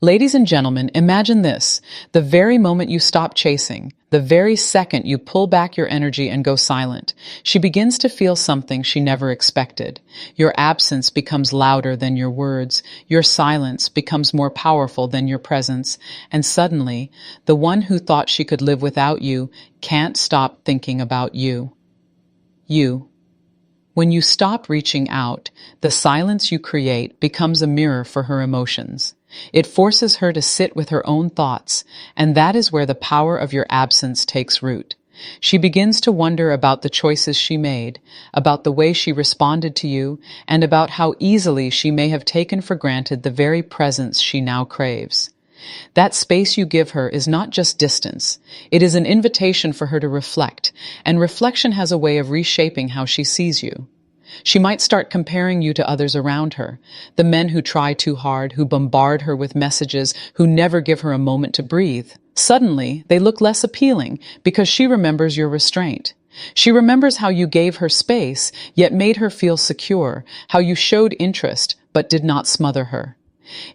Ladies and gentlemen, imagine this. The very moment you stop chasing, the very second you pull back your energy and go silent, she begins to feel something she never expected. Your absence becomes louder than your words. Your silence becomes more powerful than your presence. And suddenly, the one who thought she could live without you can't stop thinking about you. You. When you stop reaching out, the silence you create becomes a mirror for her emotions. It forces her to sit with her own thoughts, and that is where the power of your absence takes root. She begins to wonder about the choices she made, about the way she responded to you, and about how easily she may have taken for granted the very presence she now craves. That space you give her is not just distance. It is an invitation for her to reflect, and reflection has a way of reshaping how she sees you. She might start comparing you to others around her, the men who try too hard, who bombard her with messages, who never give her a moment to breathe. Suddenly, they look less appealing because she remembers your restraint. She remembers how you gave her space, yet made her feel secure, how you showed interest, but did not smother her.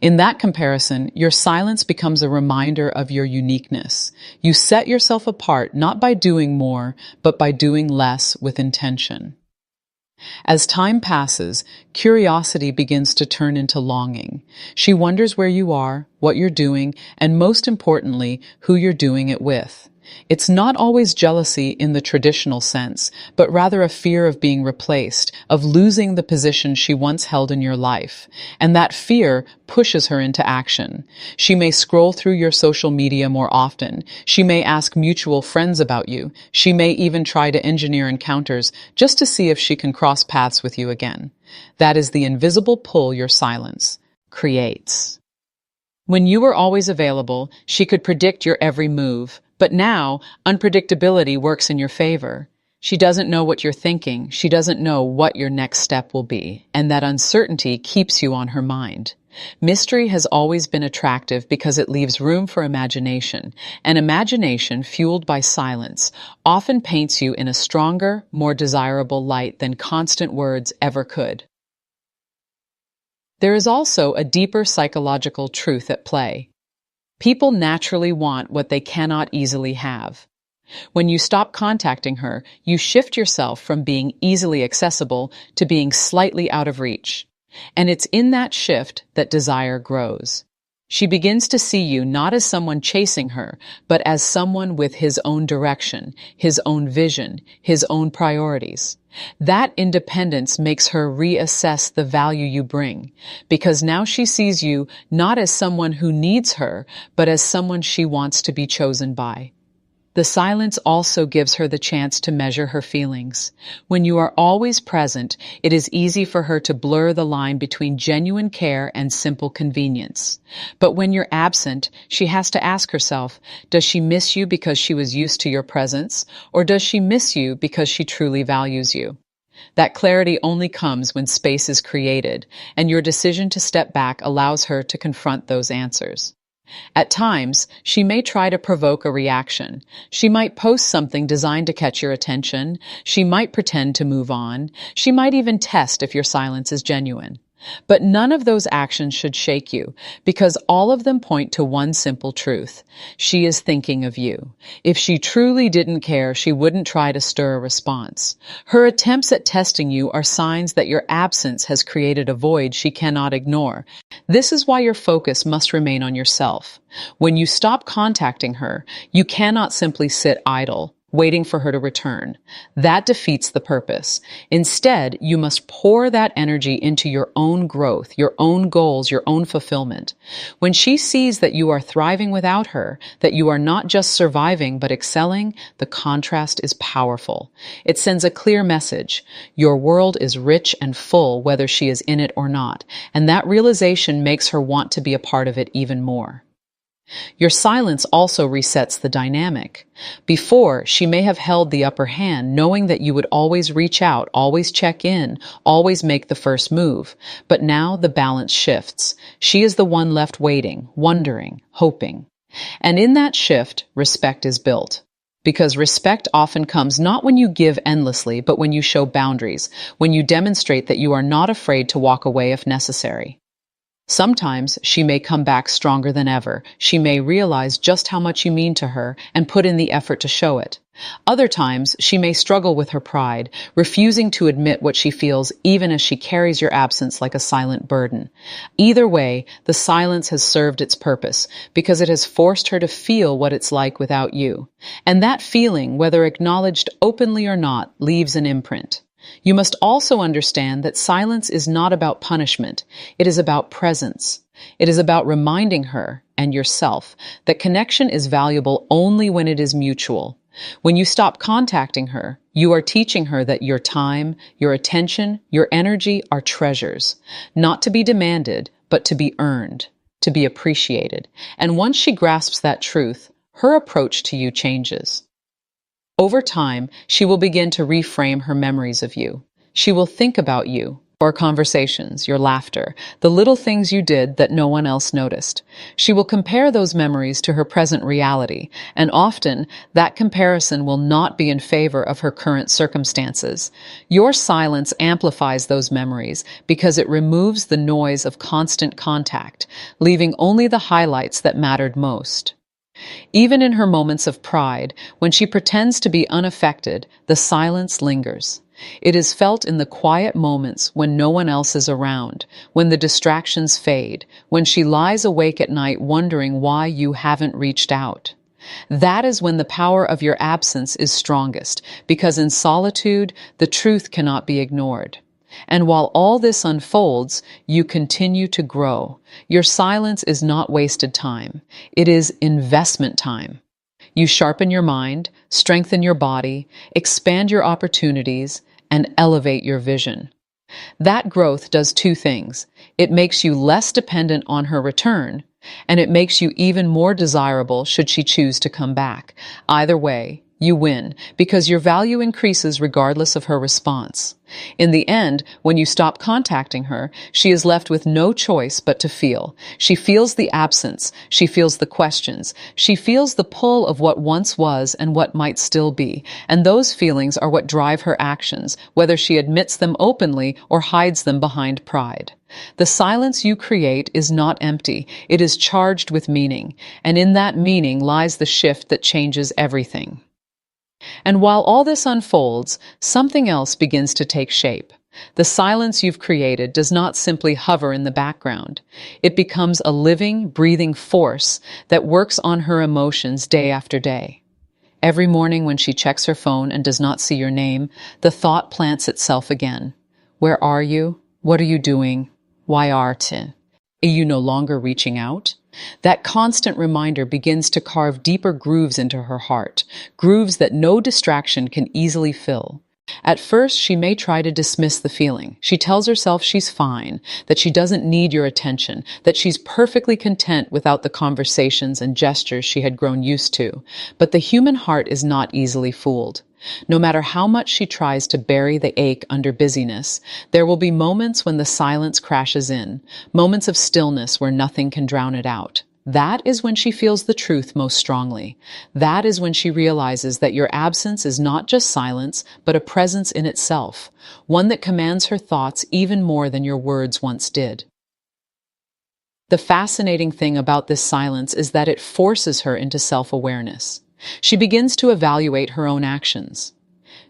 In that comparison, your silence becomes a reminder of your uniqueness. You set yourself apart not by doing more, but by doing less with intention. As time passes, curiosity begins to turn into longing. She wonders where you are, what you're doing, and most importantly, who you're doing it with. It's not always jealousy in the traditional sense, but rather a fear of being replaced, of losing the position she once held in your life. And that fear pushes her into action. She may scroll through your social media more often. She may ask mutual friends about you. She may even try to engineer encounters just to see if she can cross paths with you again. That is the invisible pull your silence creates. When you were always available, she could predict your every move. But now, unpredictability works in your favor. She doesn't know what you're thinking. She doesn't know what your next step will be. And that uncertainty keeps you on her mind. Mystery has always been attractive because it leaves room for imagination. And imagination, fueled by silence, often paints you in a stronger, more desirable light than constant words ever could. There is also a deeper psychological truth at play. People naturally want what they cannot easily have. When you stop contacting her, you shift yourself from being easily accessible to being slightly out of reach. And it's in that shift that desire grows. She begins to see you not as someone chasing her, but as someone with his own direction, his own vision, his own priorities. That independence makes her reassess the value you bring, because now she sees you not as someone who needs her, but as someone she wants to be chosen by. The silence also gives her the chance to measure her feelings. When you are always present, it is easy for her to blur the line between genuine care and simple convenience. But when you're absent, she has to ask herself, does she miss you because she was used to your presence, or does she miss you because she truly values you? That clarity only comes when space is created, and your decision to step back allows her to confront those answers. At times, she may try to provoke a reaction. She might post something designed to catch your attention. She might pretend to move on. She might even test if your silence is genuine. But none of those actions should shake you, because all of them point to one simple truth. She is thinking of you. If she truly didn't care, she wouldn't try to stir a response. Her attempts at testing you are signs that your absence has created a void she cannot ignore. This is why your focus must remain on yourself. When you stop contacting her, you cannot simply sit idle, waiting for her to return. That defeats the purpose. Instead, you must pour that energy into your own growth, your own goals, your own fulfillment. When she sees that you are thriving without her, that you are not just surviving but excelling, the contrast is powerful. It sends a clear message. Your world is rich and full whether she is in it or not, and that realization makes her want to be a part of it even more. Your silence also resets the dynamic. Before, she may have held the upper hand, knowing that you would always reach out, always check in, always make the first move. But now the balance shifts. She is the one left waiting, wondering, hoping. And in that shift, respect is built. Because respect often comes not when you give endlessly, but when you show boundaries, when you demonstrate that you are not afraid to walk away if necessary. Sometimes she may come back stronger than ever. She may realize just how much you mean to her and put in the effort to show it. Other times, she may struggle with her pride, refusing to admit what she feels even as she carries your absence like a silent burden. Either way, the silence has served its purpose because it has forced her to feel what it's like without you. And that feeling, whether acknowledged openly or not, leaves an imprint. You must also understand that silence is not about punishment. It is about presence. It is about reminding her and yourself that connection is valuable only when it is mutual. When you stop contacting her, you are teaching her that your time, your attention, your energy are treasures, not to be demanded, but to be earned, to be appreciated. And once she grasps that truth, her approach to you changes. Over time, she will begin to reframe her memories of you. She will think about you, our conversations, your laughter, the little things you did that no one else noticed. She will compare those memories to her present reality, and often that comparison will not be in favor of her current circumstances. Your silence amplifies those memories because it removes the noise of constant contact, leaving only the highlights that mattered most. Even in her moments of pride, when she pretends to be unaffected, the silence lingers. It is felt in the quiet moments when no one else is around, when the distractions fade, when she lies awake at night wondering why you haven't reached out. That is when the power of your absence is strongest, because in solitude, the truth cannot be ignored. And while all this unfolds, you continue to grow. Your silence is not wasted time. It is investment time. You sharpen your mind, strengthen your body, expand your opportunities, and elevate your vision. That growth does two things. It makes you less dependent on her return, and it makes you even more desirable should she choose to come back. Either way, you win, because your value increases regardless of her response. In the end, when you stop contacting her, she is left with no choice but to feel. She feels the absence. She feels the questions. She feels the pull of what once was and what might still be. And those feelings are what drive her actions, whether she admits them openly or hides them behind pride. The silence you create is not empty. It is charged with meaning. And in that meaning lies the shift that changes everything. And while all this unfolds, something else begins to take shape. The silence you've created does not simply hover in the background. It becomes a living, breathing force that works on her emotions day after day. Every morning when she checks her phone and does not see your name, the thought plants itself again. Where are you? What are you doing? Why art? Are you no longer reaching out? That constant reminder begins to carve deeper grooves into her heart, grooves that no distraction can easily fill. At first, she may try to dismiss the feeling. She tells herself she's fine, that she doesn't need your attention, that she's perfectly content without the conversations and gestures she had grown used to. But the human heart is not easily fooled. No matter how much she tries to bury the ache under busyness, there will be moments when the silence crashes in, moments of stillness where nothing can drown it out. That is when she feels the truth most strongly. That is when she realizes that your absence is not just silence, but a presence in itself, one that commands her thoughts even more than your words once did. The fascinating thing about this silence is that it forces her into self-awareness. She begins to evaluate her own actions.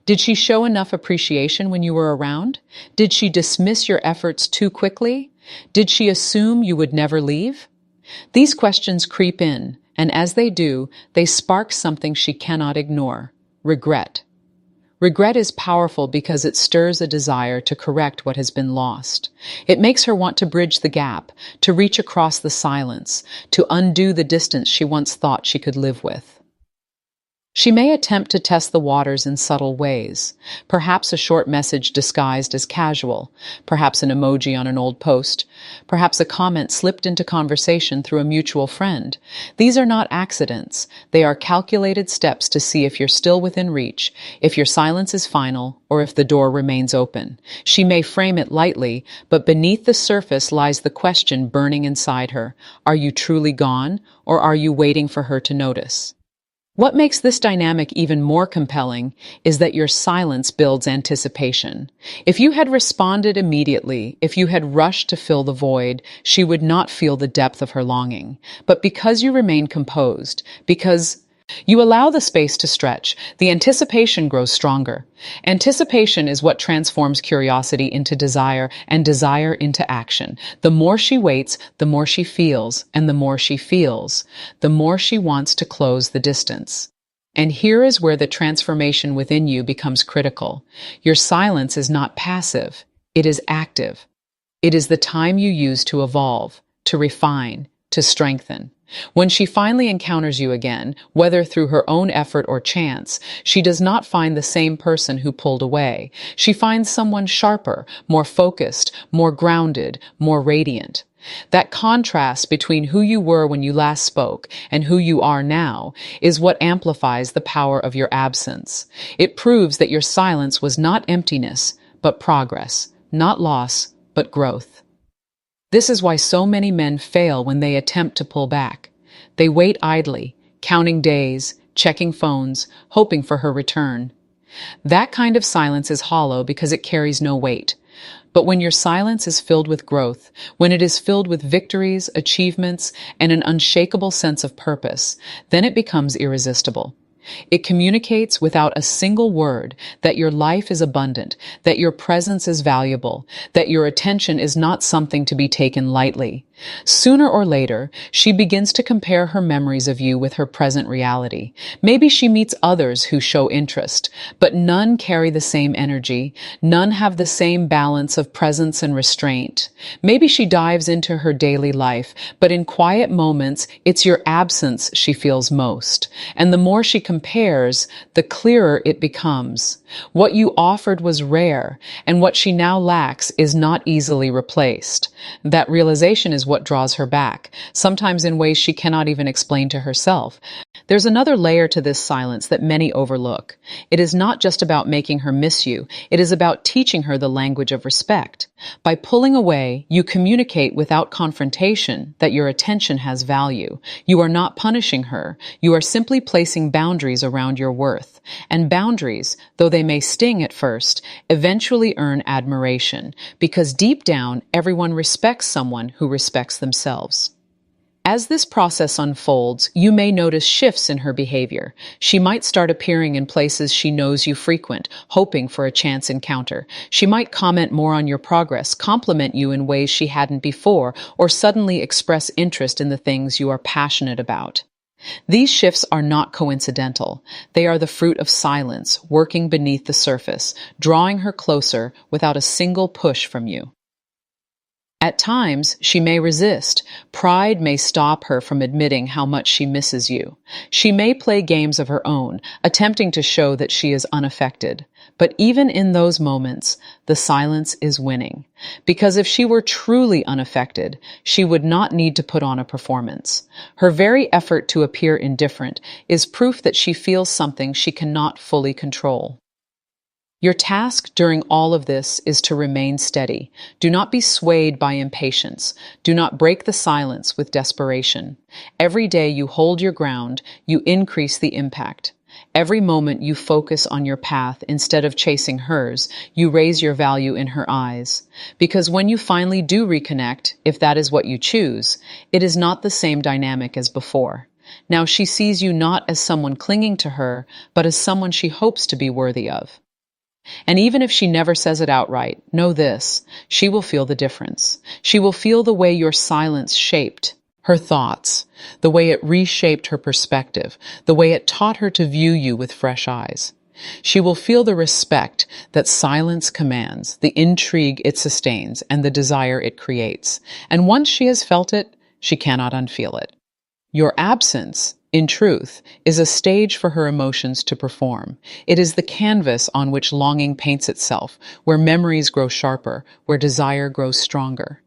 Did she show enough appreciation when you were around? Did she dismiss your efforts too quickly? Did she assume you would never leave? These questions creep in, and as they do, they spark something she cannot ignore: regret. Regret is powerful because it stirs a desire to correct what has been lost. It makes her want to bridge the gap, to reach across the silence, to undo the distance she once thought she could live with. She may attempt to test the waters in subtle ways, perhaps a short message disguised as casual, perhaps an emoji on an old post, perhaps a comment slipped into conversation through a mutual friend. These are not accidents. They are calculated steps to see if you're still within reach, if your silence is final, or if the door remains open. She may frame it lightly, but beneath the surface lies the question burning inside her: are you truly gone, or are you waiting for her to notice? What makes this dynamic even more compelling is that your silence builds anticipation. If you had responded immediately, if you had rushed to fill the void, she would not feel the depth of her longing. But because you remain composed, because you allow the space to stretch, the anticipation grows stronger. Anticipation is what transforms curiosity into desire and desire into action. The more she waits, the more she feels, and the more she feels, the more she wants to close the distance. And here is where the transformation within you becomes critical. Your silence is not passive, it is active. It is the time you use to evolve, to refine, to strengthen. When she finally encounters you again, whether through her own effort or chance, she does not find the same person who pulled away. She finds someone sharper, more focused, more grounded, more radiant. That contrast between who you were when you last spoke and who you are now is what amplifies the power of your absence. It proves that your silence was not emptiness, but progress, not loss, but growth. This is why so many men fail when they attempt to pull back. They wait idly, counting days, checking phones, hoping for her return. That kind of silence is hollow because it carries no weight. But when your silence is filled with growth, when it is filled with victories, achievements, and an unshakable sense of purpose, then it becomes irresistible. It communicates without a single word that your life is abundant, that your presence is valuable, that your attention is not something to be taken lightly. Sooner or later, she begins to compare her memories of you with her present reality. Maybe she meets others who show interest, but none carry the same energy. None have the same balance of presence and restraint. Maybe she dives into her daily life, but in quiet moments, it's your absence she feels most. And the more she compares, the clearer it becomes. What you offered was rare, and what she now lacks is not easily replaced. That realization is what draws her back, sometimes in ways she cannot even explain to herself. There's another layer to this silence that many overlook. It is not just about making her miss you, it is about teaching her the language of respect. By pulling away, you communicate without confrontation that your attention has value. You are not punishing her, you are simply placing boundaries around your worth. And boundaries, though they may sting at first, eventually earn admiration, because deep down, everyone respects someone who respects themselves. As this process unfolds, you may notice shifts in her behavior. She might start appearing in places she knows you frequent, hoping for a chance encounter. She might comment more on your progress, compliment you in ways she hadn't before, or suddenly express interest in the things you are passionate about. These shifts are not coincidental. They are the fruit of silence, working beneath the surface, drawing her closer without a single push from you. At times, she may resist. Pride may stop her from admitting how much she misses you. She may play games of her own, attempting to show that she is unaffected. But even in those moments, the silence is winning. Because if she were truly unaffected, she would not need to put on a performance. Her very effort to appear indifferent is proof that she feels something she cannot fully control. Your task during all of this is to remain steady. Do not be swayed by impatience. Do not break the silence with desperation. Every day you hold your ground, you increase the impact. Every moment you focus on your path instead of chasing hers, you raise your value in her eyes. Because when you finally do reconnect, if that is what you choose, it is not the same dynamic as before. Now she sees you not as someone clinging to her, but as someone she hopes to be worthy of. And even if she never says it outright, know this, she will feel the difference. She will feel the way your silence shaped her thoughts, the way it reshaped her perspective, the way it taught her to view you with fresh eyes. She will feel the respect that silence commands, the intrigue it sustains, and the desire it creates. And once she has felt it, she cannot unfeel it. Your absence, in truth, is a stage for her emotions to perform. It is the canvas on which longing paints itself, where memories grow sharper, where desire grows stronger.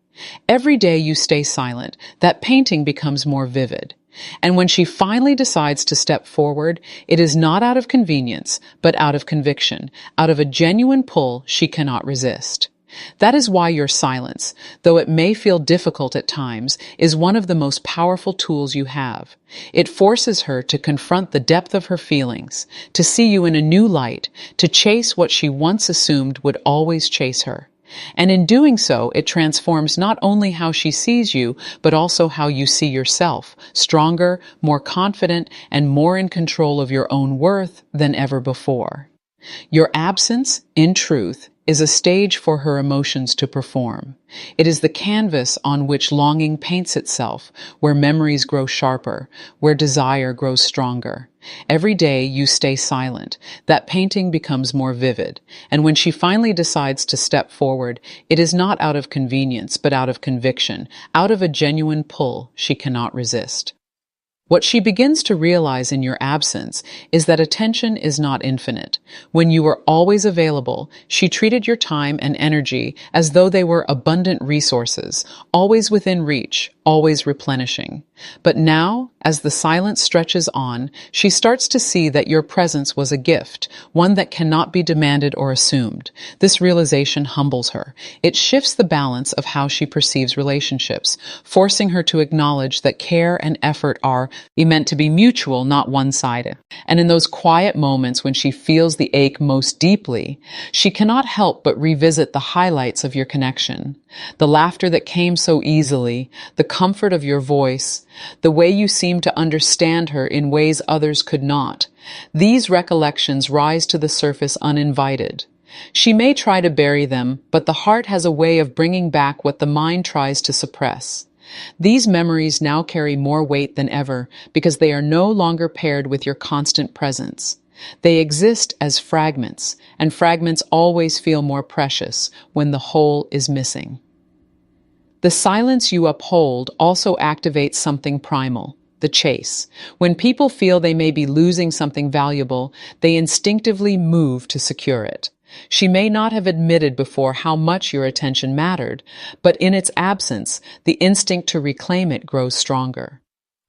Every day you stay silent, that painting becomes more vivid. And when she finally decides to step forward, it is not out of convenience, but out of conviction, out of a genuine pull she cannot resist. That is why your silence, though it may feel difficult at times, is one of the most powerful tools you have. It forces her to confront the depth of her feelings, to see you in a new light, to chase what she once assumed would always chase her. And in doing so, it transforms not only how she sees you, but also how you see yourself, stronger, more confident, and more in control of your own worth than ever before. Your absence, in truth, is a stage for her emotions to perform. It is the canvas on which longing paints itself, where memories grow sharper, where desire grows stronger. Every day you stay silent, that painting becomes more vivid, and when she finally decides to step forward, it is not out of convenience, but out of conviction, out of a genuine pull she cannot resist. What she begins to realize in your absence is that attention is not infinite. When you were always available, she treated your time and energy as though they were abundant resources, always within reach, always replenishing. But now, as the silence stretches on, she starts to see that your presence was a gift, one that cannot be demanded or assumed. This realization humbles her. It shifts the balance of how she perceives relationships, forcing her to acknowledge that care and effort are meant to be mutual, not one-sided. And in those quiet moments when she feels the ache most deeply, she cannot help but revisit the highlights of your connection. The laughter that came so easily, the comfort of your voice, the way you seemed to understand her in ways others could not. These recollections rise to the surface uninvited. She may try to bury them, but the heart has a way of bringing back what the mind tries to suppress. These memories now carry more weight than ever because they are no longer paired with your constant presence. They exist as fragments, and fragments always feel more precious when the whole is missing. The silence you uphold also activates something primal, the chase. When people feel they may be losing something valuable, they instinctively move to secure it. She may not have admitted before how much your attention mattered, but in its absence, the instinct to reclaim it grows stronger.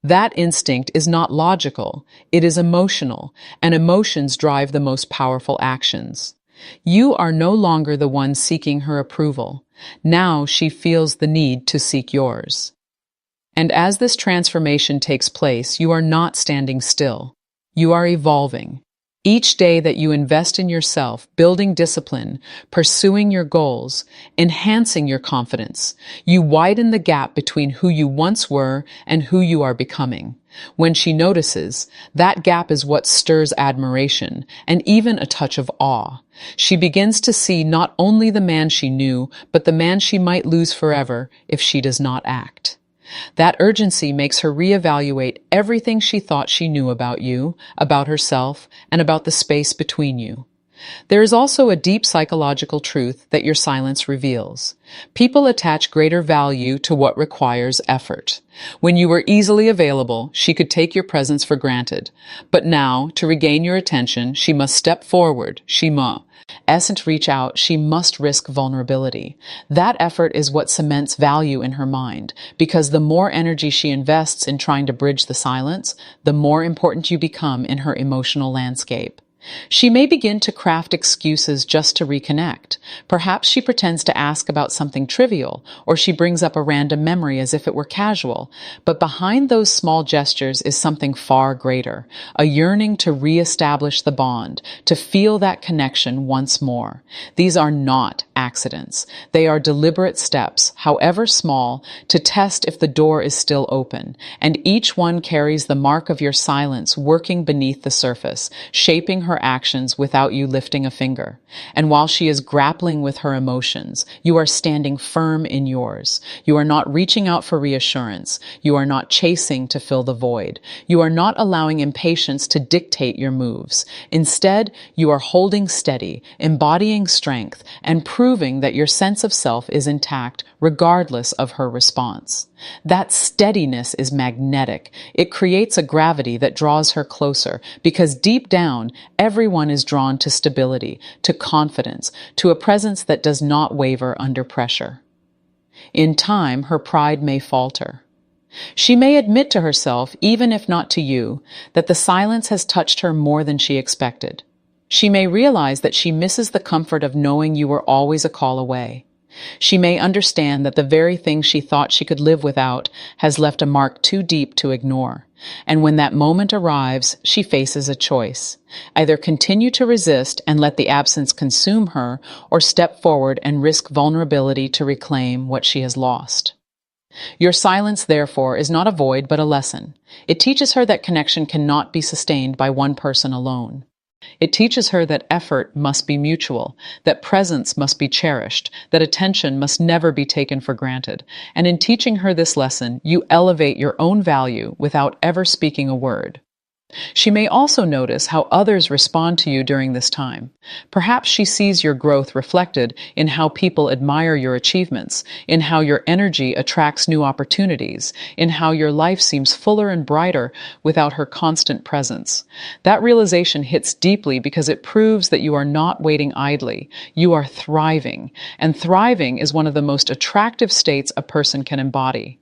That instinct is not logical, it is emotional, and emotions drive the most powerful actions. You are no longer the one seeking her approval. Now she feels the need to seek yours. And as this transformation takes place, you are not standing still. You are evolving. Each day that you invest in yourself, building discipline, pursuing your goals, enhancing your confidence, you widen the gap between who you once were and who you are becoming. When she notices, that gap is what stirs admiration and even a touch of awe. She begins to see not only the man she knew, but the man she might lose forever if she does not act. That urgency makes her reevaluate everything she thought she knew about you, about herself, and about the space between you. There is also a deep psychological truth that your silence reveals. People attach greater value to what requires effort. When you were easily available, she could take your presence for granted. But now, to regain your attention, she must step forward, she must reach out, she must risk vulnerability. That effort is what cements value in her mind, because the more energy she invests in trying to bridge the silence, the more important you become in her emotional landscape. She may begin to craft excuses just to reconnect. Perhaps she pretends to ask about something trivial, or she brings up a random memory as if it were casual. But behind those small gestures is something far greater, a yearning to reestablish the bond, to feel that connection once more. These are not accidents. They are deliberate steps, however small, to test if the door is still open, and each one carries the mark of your silence working beneath the surface, shaping her actions without you lifting a finger. And while she is grappling with her emotions, you are standing firm in yours. You are not reaching out for reassurance. You are not chasing to fill the void. You are not allowing impatience to dictate your moves. Instead, you are holding steady, embodying strength, and proving that your sense of self is intact regardless of her response. That steadiness is magnetic. It creates a gravity that draws her closer because deep down, everyone is drawn to stability, to confidence, to a presence that does not waver under pressure. In time, her pride may falter. She may admit to herself, even if not to you, that the silence has touched her more than she expected. She may realize that she misses the comfort of knowing you were always a call away. She may understand that the very thing she thought she could live without has left a mark too deep to ignore. And when that moment arrives, she faces a choice. Either continue to resist and let the absence consume her, or step forward and risk vulnerability to reclaim what she has lost. Your silence, therefore, is not a void but a lesson. It teaches her that connection cannot be sustained by one person alone. It teaches her that effort must be mutual, that presence must be cherished, that attention must never be taken for granted. And in teaching her this lesson, you elevate your own value without ever speaking a word. She may also notice how others respond to you during this time. Perhaps she sees your growth reflected in how people admire your achievements, in how your energy attracts new opportunities, in how your life seems fuller and brighter without her constant presence. That realization hits deeply because it proves that you are not waiting idly. You are thriving, and thriving is one of the most attractive states a person can embody.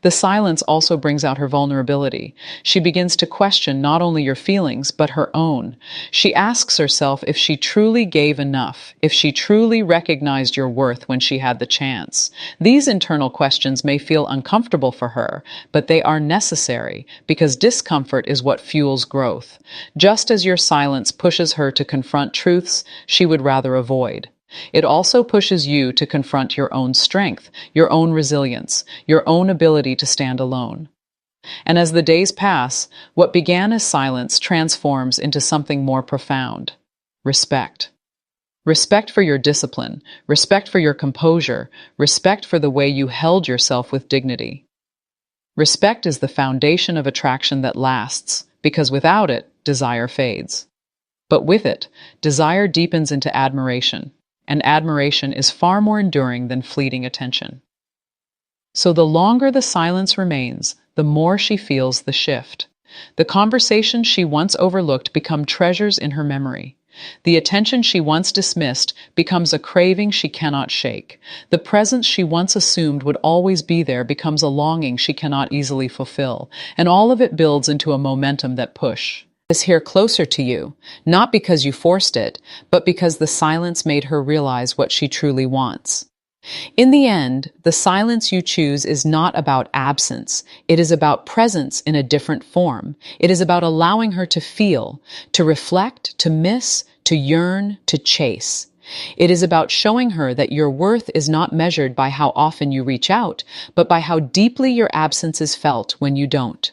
The silence also brings out her vulnerability. She begins to question not only your feelings, but her own. She asks herself if she truly gave enough, if she truly recognized your worth when she had the chance. These internal questions may feel uncomfortable for her, but they are necessary because discomfort is what fuels growth. Just as your silence pushes her to confront truths she would rather avoid. It also pushes you to confront your own strength, your own resilience, your own ability to stand alone. And as the days pass, what began as silence transforms into something more profound: respect. Respect for your discipline, respect for your composure, respect for the way you held yourself with dignity. Respect is the foundation of attraction that lasts, because without it, desire fades. But with it, desire deepens into admiration. And admiration is far more enduring than fleeting attention. So the longer the silence remains, the more she feels the shift. The conversations she once overlooked become treasures in her memory. The attention she once dismissed becomes a craving she cannot shake. The presence she once assumed would always be there becomes a longing she cannot easily fulfill. And all of it builds into a momentum that pushes here closer to you, not because you forced it, but because the silence made her realize what she truly wants. In the end, the silence you choose is not about absence. It is about presence in a different form. It is about allowing her to feel, to reflect, to miss, to yearn, to chase. It is about showing her that your worth is not measured by how often you reach out, but by how deeply your absence is felt when you don't.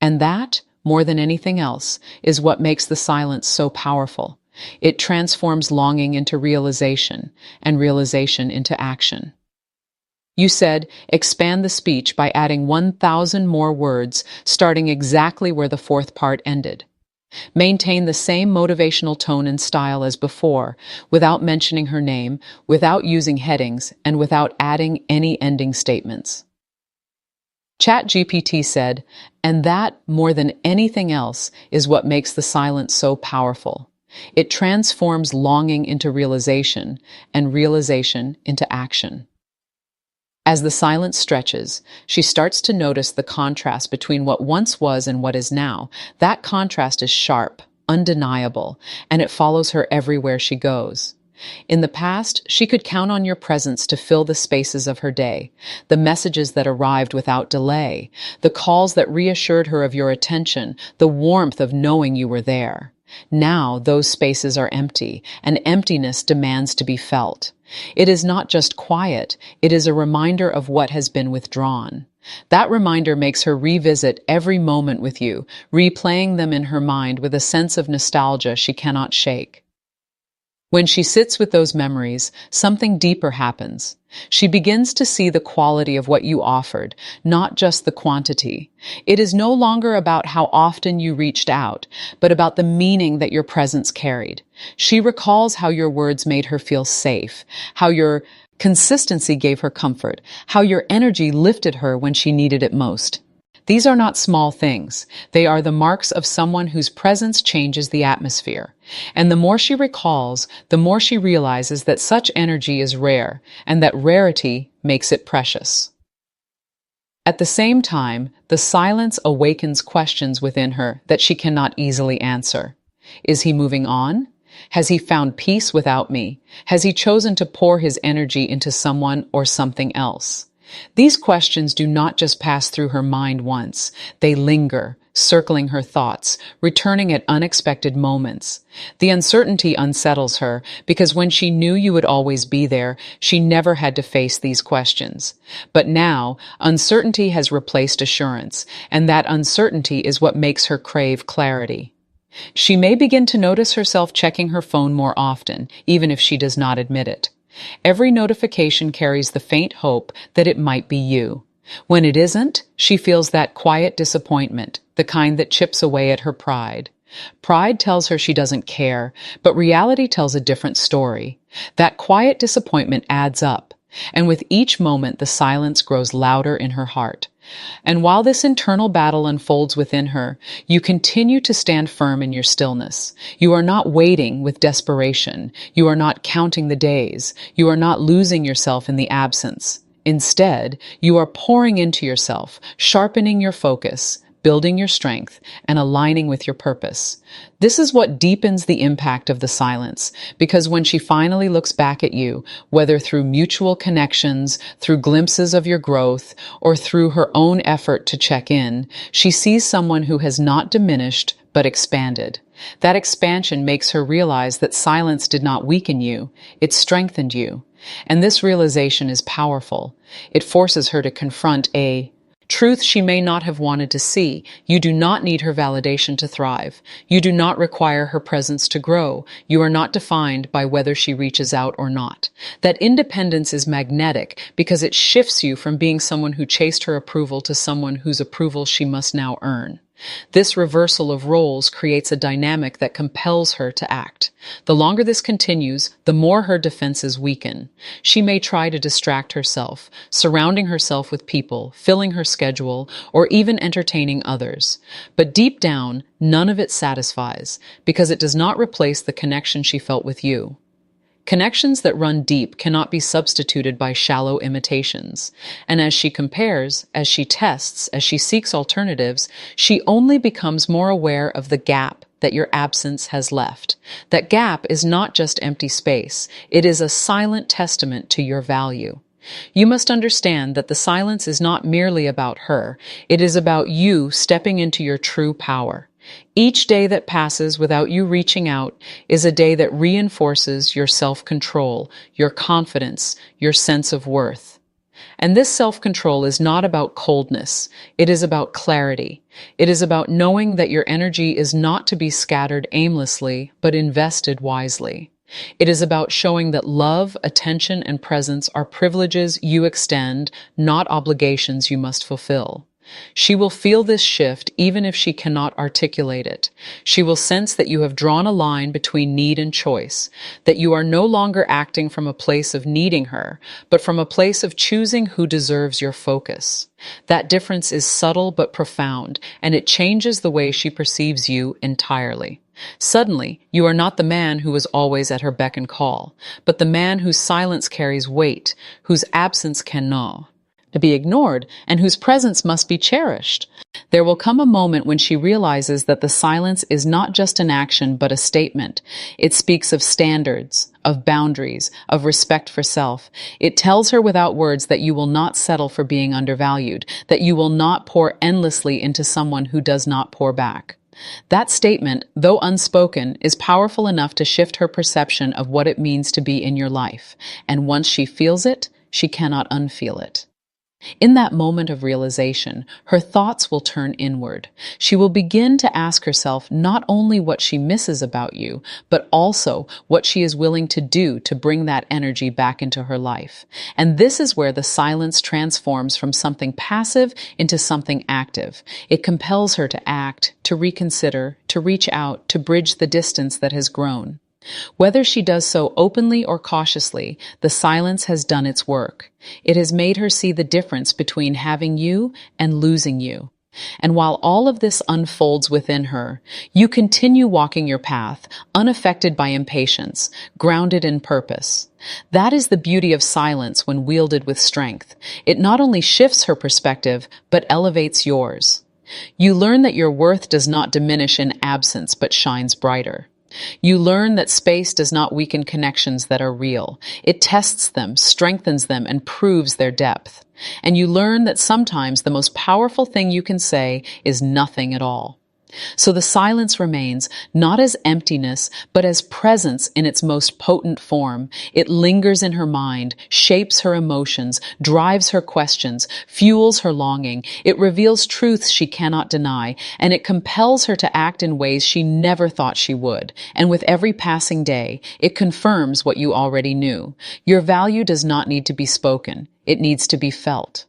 And that, more than anything else, is what makes the silence so powerful. It transforms longing into realization, and realization into action. You said, expand the speech by adding 1,000 more words, starting exactly where the fourth part ended. Maintain the same motivational tone and style as before, without mentioning her name, without using headings, and without adding any ending statements. ChatGPT said, and that, more than anything else, is what makes the silence so powerful. It transforms longing into realization, and realization into action. As the silence stretches, she starts to notice the contrast between what once was and what is now. That contrast is sharp, undeniable, and it follows her everywhere she goes. In the past, she could count on your presence to fill the spaces of her day, the messages that arrived without delay, the calls that reassured her of your attention, the warmth of knowing you were there. Now, those spaces are empty, and emptiness demands to be felt. It is not just quiet, it is a reminder of what has been withdrawn. That reminder makes her revisit every moment with you, replaying them in her mind with a sense of nostalgia she cannot shake. When she sits with those memories, something deeper happens. She begins to see the quality of what you offered, not just the quantity. It is no longer about how often you reached out, but about the meaning that your presence carried. She recalls how your words made her feel safe, how your consistency gave her comfort, how your energy lifted her when she needed it most. These are not small things. They are the marks of someone whose presence changes the atmosphere. And the more she recalls, the more she realizes that such energy is rare, and that rarity makes it precious. At the same time, the silence awakens questions within her that she cannot easily answer. Is he moving on? Has he found peace without me? Has he chosen to pour his energy into someone or something else? These questions do not just pass through her mind once. They linger, circling her thoughts, returning at unexpected moments. The uncertainty unsettles her because when she knew you would always be there, she never had to face these questions. But now, uncertainty has replaced assurance, and that uncertainty is what makes her crave clarity. She may begin to notice herself checking her phone more often, even if she does not admit it. Every notification carries the faint hope that it might be you. When it isn't, she feels that quiet disappointment, the kind that chips away at her pride. Pride tells her she doesn't care, but reality tells a different story. That quiet disappointment adds up, and with each moment the silence grows louder in her heart. And while this internal battle unfolds within her, you continue to stand firm in your stillness. You are not waiting with desperation. You are not counting the days. You are not losing yourself in the absence. Instead, you are pouring into yourself, sharpening your focus, building your strength, and aligning with your purpose. This is what deepens the impact of the silence, because when she finally looks back at you, whether through mutual connections, through glimpses of your growth, or through her own effort to check in, she sees someone who has not diminished, but expanded. That expansion makes her realize that silence did not weaken you, it strengthened you. And this realization is powerful. It forces her to confront a truth she may not have wanted to see. You do not need her validation to thrive. You do not require her presence to grow. You are not defined by whether she reaches out or not. That independence is magnetic because it shifts you from being someone who chased her approval to someone whose approval she must now earn. This reversal of roles creates a dynamic that compels her to act. The longer this continues, the more her defenses weaken. She may try to distract herself, surrounding herself with people, filling her schedule, or even entertaining others. But deep down, none of it satisfies, because it does not replace the connection she felt with you. Connections that run deep cannot be substituted by shallow imitations. And as she compares, as she tests, as she seeks alternatives, she only becomes more aware of the gap that your absence has left. That gap is not just empty space. It is a silent testament to your value. You must understand that the silence is not merely about her. It is about you stepping into your true power. Each day that passes without you reaching out is a day that reinforces your self-control, your confidence, your sense of worth. And this self-control is not about coldness. It is about clarity. It is about knowing that your energy is not to be scattered aimlessly, but invested wisely. It is about showing that love, attention, and presence are privileges you extend, not obligations you must fulfill. She will feel this shift even if she cannot articulate it. She will sense that you have drawn a line between need and choice, that you are no longer acting from a place of needing her, but from a place of choosing who deserves your focus. That difference is subtle but profound, and it changes the way she perceives you entirely. Suddenly, you are not the man who is always at her beck and call, but the man whose silence carries weight, whose absence cannot to be ignored, and whose presence must be cherished. There will come a moment when she realizes that the silence is not just an action, but a statement. It speaks of standards, of boundaries, of respect for self. It tells her without words that you will not settle for being undervalued, that you will not pour endlessly into someone who does not pour back. That statement, though unspoken, is powerful enough to shift her perception of what it means to be in your life. And once she feels it, she cannot unfeel it. In that moment of realization, her thoughts will turn inward. She will begin to ask herself not only what she misses about you, but also what she is willing to do to bring that energy back into her life. And this is where the silence transforms from something passive into something active. It compels her to act, to reconsider, to reach out, to bridge the distance that has grown. Whether she does so openly or cautiously, the silence has done its work. It has made her see the difference between having you and losing you. And while all of this unfolds within her, you continue walking your path, unaffected by impatience, grounded in purpose. That is the beauty of silence when wielded with strength. It not only shifts her perspective, but elevates yours. You learn that your worth does not diminish in absence, but shines brighter. You learn that space does not weaken connections that are real. It tests them, strengthens them, and proves their depth. And you learn that sometimes the most powerful thing you can say is nothing at all. So the silence remains, not as emptiness, but as presence in its most potent form. It lingers in her mind, shapes her emotions, drives her questions, fuels her longing. It reveals truths she cannot deny, and it compels her to act in ways she never thought she would. And with every passing day, it confirms what you already knew. Your value does not need to be spoken. It needs to be felt.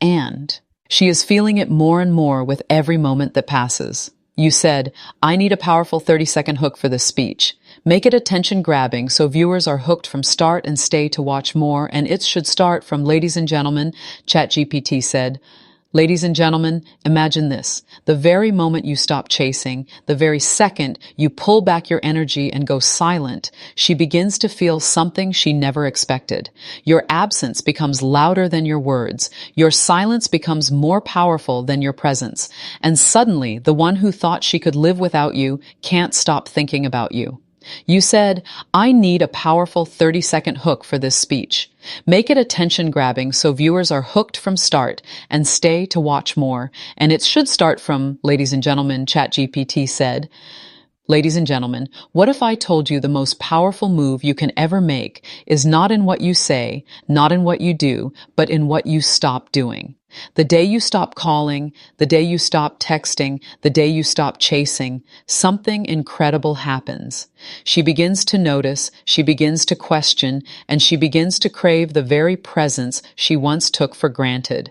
And she is feeling it more and more with every moment that passes. You said, I need a powerful 30-second hook for this speech. Make it attention-grabbing so viewers are hooked from start and stay to watch more, and it should start from ladies and gentlemen, ChatGPT said. Ladies and gentlemen, imagine this. The very moment you stop chasing, the very second you pull back your energy and go silent, she begins to feel something she never expected. Your absence becomes louder than your words. Your silence becomes more powerful than your presence. And suddenly, the one who thought she could live without you can't stop thinking about you. You said, I need a powerful 30-second hook for this speech. Make it attention-grabbing so viewers are hooked from start and stay to watch more. And it should start from, ladies and gentlemen, ChatGPT said. Ladies and gentlemen, what if I told you the most powerful move you can ever make is not in what you say, not in what you do, but in what you stop doing? The day you stop calling, the day you stop texting, the day you stop chasing, something incredible happens. She begins to notice, she begins to question, and she begins to crave the very presence she once took for granted.